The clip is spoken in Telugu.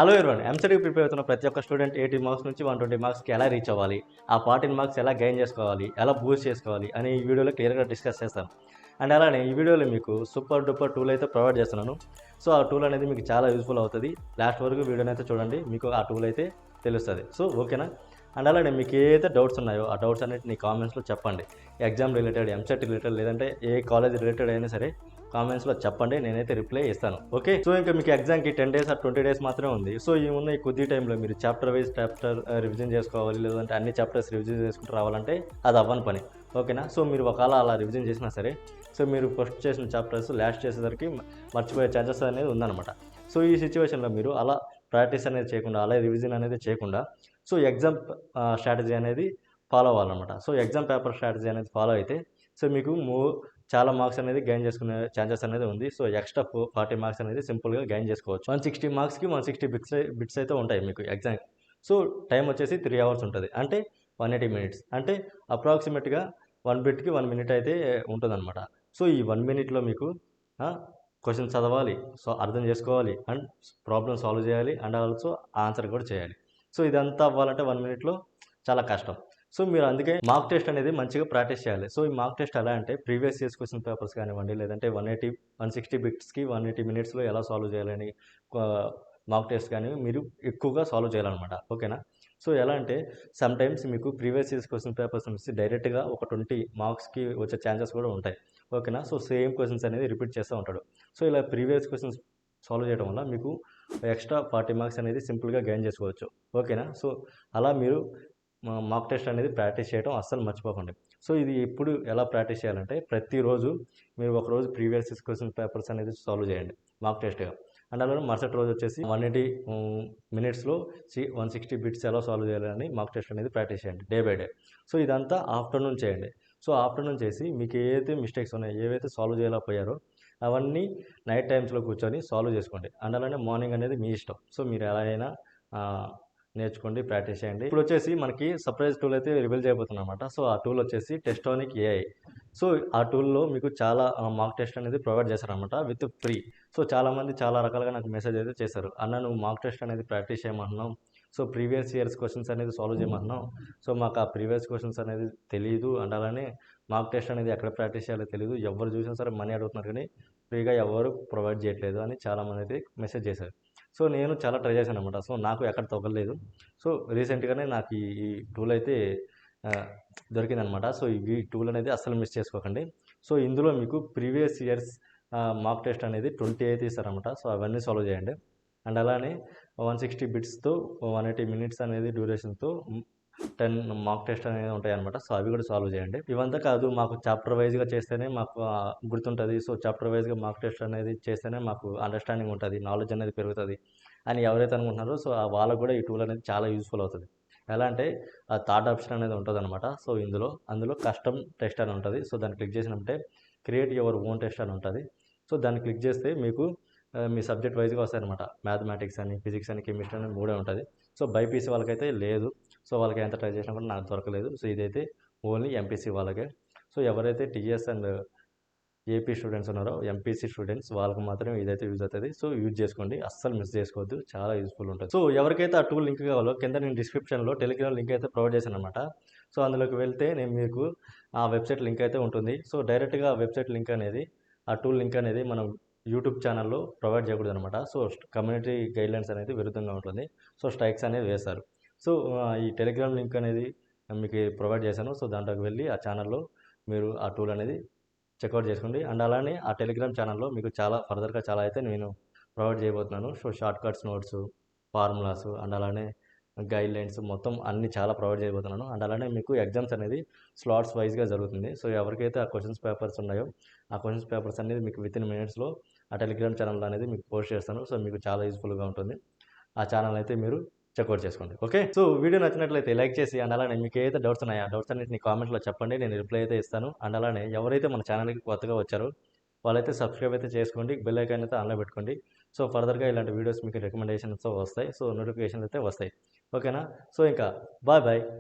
హలో ఎవరివన్ ఎంసెట్కి ప్రిపేర్ అవుతున్న ప్రతి ఒక్క స్టూడెంట్ 80 మార్క్స్ నుంచి 120 మార్క్స్కి ఎలా రీచ్ అవ్వాలి, ఆ 14 మార్క్స్ ఎలా గెయిన్ చేసుకోవాలి, ఎలా బూస్ట్ చేసుకోవాలి అని ఈ వీడియోలో క్లియర్గా డిస్కస్ చేస్తాను. అండ్ అలానే ఈ వీడియోలో మీకు సూపర్ డూపర్ టూల్ అయితే ప్రొవైడ్ చేస్తున్నాను. సో ఆ టూల్ అనేది మీకు చాలా యూస్ఫుల్ అవుతుంది. లాస్ట్ వరకు వీడియోని అయితే చూడండి, మీకు ఆ టూల్ అయితే తెలుస్తుంది. సో ఓకేనా. అండ్ అలానే మీకు ఏదైతే డౌట్స్ ఉన్నాయో ఆ డౌట్స్ అన్నిటిని కామెంట్స్లో చెప్పండి. ఎగ్జామ్ రిలేటెడ్, ఎంసెట్ రిలేటెడ్, లేదంటే ఏ కాలేజ్ రిలేటెడ్ అయినా సరే కామెంట్స్లో చెప్పండి, నేనైతే రిప్లై ఇస్తాను. ఓకే. సో ఇంకా మీకు ఎగ్జామ్కి 10 డేస్ ఆర్ 20 డేస్ మాత్రమే ఉంది. సో ఈ ఉన్న ఈ కొద్ది టైంలో మీరు చాప్టర్ వైజ్ చాప్టర్ రివిజన్ చేసుకోవాలి, లేదంటే అన్ని చాప్టర్స్ రివిజన్ చేసుకుంటూ రావాలంటే అది అవ్వని పని. ఓకేనా. సో మీరు ఒకవేళ అలా రివిజన్ చేసినా సరే, సో మీరు ఫస్ట్ చేసిన చాప్టర్స్ లాస్ట్ చేసేసరికి మర్చిపోయే ఛాన్సెస్ అనేది ఉందన్నమాట. సో ఈ సిచ్యువేషన్లో మీరు అలా ప్రాక్టీస్ అనేది చేయకుండా, అలా రివిజన్ అనేది చేయకుండా, సో ఎగ్జామ్ స్ట్రాటజీ అనేది ఫాలో అవ్వాలన్నమాట. సో ఎగ్జామ్ పేపర్ స్ట్రాటజీ అనేది ఫాలో అయితే సో మీకు చాలా మార్క్స్ అనేది గెయిన్ చేసుకునే ఛాన్సెస్ అనేది ఉంది. సో ఎక్స్ట్రా 40 మార్క్స్ అనేది సింపుల్గా గెయిన్ చేసుకోవచ్చు. 160 మార్క్స్కి 160 బిట్స్ అయితే ఉంటాయి మీకు ఎగ్జామ్. సో టైం వచ్చేసి 3 అవర్స్ ఉంటుంది, అంటే 180 మినిట్స్, అంటే అప్రాక్సిమేట్గా 1 బిట్కి 1 మినిట్ అయితే ఉంటుందన్నమాట. సో ఈ 1 మినిట్లో మీకు క్వశ్చన్ చదవాలి, సో అర్థం చేసుకోవాలి, అండ్ ప్రాబ్లమ్ సాల్వ్ చేయాలి, అండ్ ఆల్సో ఆన్సర్ కూడా చేయాలి. సో ఇదంతా అవ్వాలంటే 1 మినిట్లో చాలా కష్టం. సో మీరు అందుకే మాక్ టెస్ట్ అనేది మంచిగా ప్రాక్టీస్ చేయాలి. సో ఈ మాక్ టెస్ట్ ఎలా అంటే ప్రీవియస్ ఇయర్స్ క్వశ్చన్ పేపర్స్ కానివ్వండి, లేదంటే 160 బిట్స్కి 180 మినిట్స్లో ఎలా సాల్వ్ చేయాలని మాక్ టెస్ట్ కానీ మీరు ఎక్కువగా సాల్వ్ చేయాలన్నమాట. ఓకేనా. సో ఎలా అంటే సమ్ టైమ్స్ మీకు ప్రీవియస్ ఇయర్స్ క్వశ్చన్ పేపర్స్ నుంచి డైరెక్ట్గా ఒక 20 మార్క్స్కి వచ్చే ఛాన్సెస్ కూడా ఉంటాయి. ఓకేనా. సో సేమ్ క్వశ్చన్స్ అనేది రిపీట్ చేస్తూ ఉంటాడు. సో ఇలా ప్రీవియస్ క్వశ్చన్స్ సాల్వ్ చేయడం వల్ల మీకు ఎక్స్ట్రా 40 మార్క్స్ అనేది సింపుల్గా గెయిన్ చేసుకోవచ్చు. ఓకేనా. సో అలా మీరు మాక్ టెస్ట్ అనేది ప్రాక్టీస్ చేయడం అస్సలు మర్చిపోకండి. సో ఇది ఎప్పుడు ఎలా ప్రాక్టీస్ చేయాలంటే ప్రతిరోజు మీరు ఒకరోజు ప్రీవియస్ క్వశ్చన్ పేపర్స్ అనేది సాల్వ్ చేయండి మాక్ టెస్ట్గా. అండ్ అలాగే మరుసటి రోజు వచ్చేసి 180 మినిట్స్లో 160 బిట్స్ ఎలా సాల్వ్ చేయాలని మాక్ టెస్ట్ అనేది ప్రాక్టీస్ చేయండి డే బై డే. సో ఇదంతా ఆఫ్టర్నూన్ చేయండి. సో ఆఫ్టర్నూన్ చేసి మీకు ఏవైతే మిస్టేక్స్ ఉన్నాయో, ఏవైతే సాల్వ్ చేయలేకపోయారో అవన్నీ నైట్ టైమ్స్లో కూర్చొని సాల్వ్ చేసుకోండి. అండ్ అలానే మార్నింగ్ అనేది మీ ఇష్టం. సో మీరు ఎలా అయినా నేర్చుకోండి, ప్రాక్టీస్ చేయండి. ఇప్పుడు వచ్చేసి మనకి సర్ప్రైజ్ టూల్ అయితే రివీల్ చేయబోతున్నాం అనమాట. సో ఆ టూల్ వచ్చేసి టెస్టోనిక్ ఏఐ. సో ఆ టూల్లో మీకు చాలా మాక్ టెస్ట్ అనేది ప్రొవైడ్ చేశారనమాట విత్ ఫ్రీ. సో చాలామంది చాలా రకాలుగా నాకు మెసేజ్ అయితే చేశారు, అన్న నువ్వు మాక్ టెస్ట్ అనేది ప్రాక్టీస్ చేయమంటున్నావు, సో ప్రీవియస్ ఇయర్స్ క్వశ్చన్స్ అనేది సాల్వ్ చేయమంటున్నావు, సో మాకు ఆ ప్రీవియస్ క్వశ్చన్స్ అనేది తెలియదు, అండ్ అలానే మాక్ టెస్ట్ అనేది ఎక్కడ ప్రాక్టీస్ చేయాలో తెలియదు, ఎవరు చూసినా సరే మనీ అడుగుతున్నారు కానీ ఫ్రీగా ఎవరు ప్రొవైడ్ చేయట్లేదు అని చాలామంది అయితే మెసేజ్ చేశారు. సో నేను చాలా ట్రై చేశాను అనమాట. సో నాకు ఎక్కడ తగ్గలేదు. సో రీసెంట్గానే నాకు ఈ టూల్ అయితే దొరికిందనమాట. సో ఈ టూల్ అనేది అస్సలు మిస్ చేసుకోకండి. సో ఇందులో మీకు ప్రీవియస్ ఇయర్స్ మాక్ టెస్ట్ అనేది 20 అయితే ఇస్తారనమాట. సో అవన్నీ సాల్వ్ చేయండి. అండ్ అలానే 160 బిట్స్తో 180 మినిట్స్ అనేది డ్యూరేషన్తో 10 మాక్ టెస్ట్ అనేది ఉంటాయన్నమాట. సో అవి కూడా సాల్వ్ చేయండి. ఇవంతా కాదు, మాకు చాప్టర్ వైజ్గా చేస్తేనే మాకు గుర్తుంటుంది. సో చాప్టర్ వైజ్గా మాక్ టెస్ట్ అనేది చేస్తేనే మాకు అండర్స్టాండింగ్ ఉంటుంది, నాలెడ్జ్ అనేది పెరుగుతుంది అని ఎవరైతే అనుకుంటున్నారో సో వాళ్ళకు కూడా ఈ టూల్ అనేది చాలా యూస్ఫుల్ అవుతుంది. ఎలా అంటే థర్డ్ ఆప్షన్ అనేది ఉంటుందన్నమాట. సో అందులో కస్టమ్ టెస్ట్ అని ఉంటుంది. సో దాన్ని క్లిక్ చేసినట్టే క్రియేట్ యువర్ ఓన్ టెస్ట్ అని ఉంటుంది. సో దాన్ని క్లిక్ చేస్తే మీకు మీ సబ్జెక్ట్ వైజ్గా వస్తాయన్నమాట. మ్యాథమెటిక్స్ అని, ఫిజిక్స్ అని, కెమిస్ట్రీ అని 3 ఉంటుంది. సో బైపీసీ వాళ్ళకైతే లేదు. సో వాళ్ళకి ఎంత ట్రై చేసినా కూడా నాకు దొరకలేదు. సో ఇదైతే ఓన్లీ ఎంపీసీ వాళ్ళకే. సో ఎవరైతే టీఎస్ అండ్ ఏపీ స్టూడెంట్స్ ఉన్నారో, ఎంపీసీ స్టూడెంట్స్ వాళ్ళకి మాత్రమే ఇదైతే యూజ్ అవుతుంది. సో యూజ్ చేసుకోండి, అస్సలు మిస్ చేసుకోవద్దు, చాలా యూస్ఫుల్ ఉంటుంది. సో ఎవరికైతే ఆ టూల్ లింక్ కావాలో కింద నేను డిస్క్రిప్షన్లో టెలిగ్రామ్ లింక్ అయితే ప్రొవైడ్ చేశాను అనమాట. సో అందులోకి వెళ్తే నేను మీకు ఆ వెబ్సైట్ లింక్ అయితే ఉంటుంది. సో డైరెక్ట్గా ఆ వెబ్సైట్ లింక్ అనేది, ఆ టూల్ లింక్ అనేది మనం యూట్యూబ్ ఛానల్లో ప్రొవైడ్ చేయకూడదు అనమాట. సో కమ్యూనిటీ గైడ్లైన్స్ అనేది విరుద్ధంగా ఉంటుంది. సో స్ట్రైక్స్ అనేది వేస్తారు. సో ఈ టెలిగ్రామ్ లింక్ అనేది మీకు ప్రొవైడ్ చేశాను. సో దాంట్లోకి వెళ్ళి ఆ ఛానల్లో మీరు ఆ టూల్ అనేది చెక్అవుట్ చేసుకోండి. అండ్ అలానే ఆ టెలిగ్రామ్ ఛానల్లో మీకు చాలా ఫర్దర్గా చాలా అయితే నేను ప్రొవైడ్ చేయబోతున్నాను. So short cuts notes, formulas, and అలానే గైడ్లైన్స్ మొత్తం అన్ని చాలా ప్రొవైడ్ చేయబోతున్నాను. అండ్ అలానే మీకు ఎగ్జామ్స్ అనేది స్లాట్స్ వైజ్గా జరుగుతుంది. సో ఎవరికైతే ఆ క్వశ్చన్స్ పేపర్స్ ఉన్నాయో ఆ క్వశ్చన్స్ పేపర్స్ అనేది మీకు విత్ ఇన్ మినిట్స్లో ఆ టెలిగ్రామ్ ఛానల్ అనేది మీకు పోస్ట్ చేస్తాను. సో మీకు చాలా యూస్ఫుల్గా ఉంటుంది. ఆ ఛానల్ అయితే మీరు చెక్అవుట్ చేసుకోండి. ఓకే. సో వీడియో నచ్చినట్లయితే లైక్ చేసి, అండ్ అలానే మీకు ఏదైతే డౌట్స్ ఉన్నాయో ఆ డౌట్స్ అన్నింటిని కామెంట్లో చెప్పండి, నేను రిప్లై అయితే ఇస్తాను. అండ్ అలానే ఎవరైతే మన ఛానల్కి కొత్తగా వచ్చారో వాళ్ళైతే సబ్స్క్రైబ్ అయితే చేసుకోండి, బెల్ ఐకాన్ అయితే ఆన్లో పెట్టుకోండి. సో ఫర్దర్గా ఇలాంటి వీడియోస్ మీకు రికమెండేషన్స్ వస్తాయి. సో నోటిఫికేషన్స్ అయితే వస్తాయి. ఓకేనా. సో ఇంకా బాయ్ బాయ్.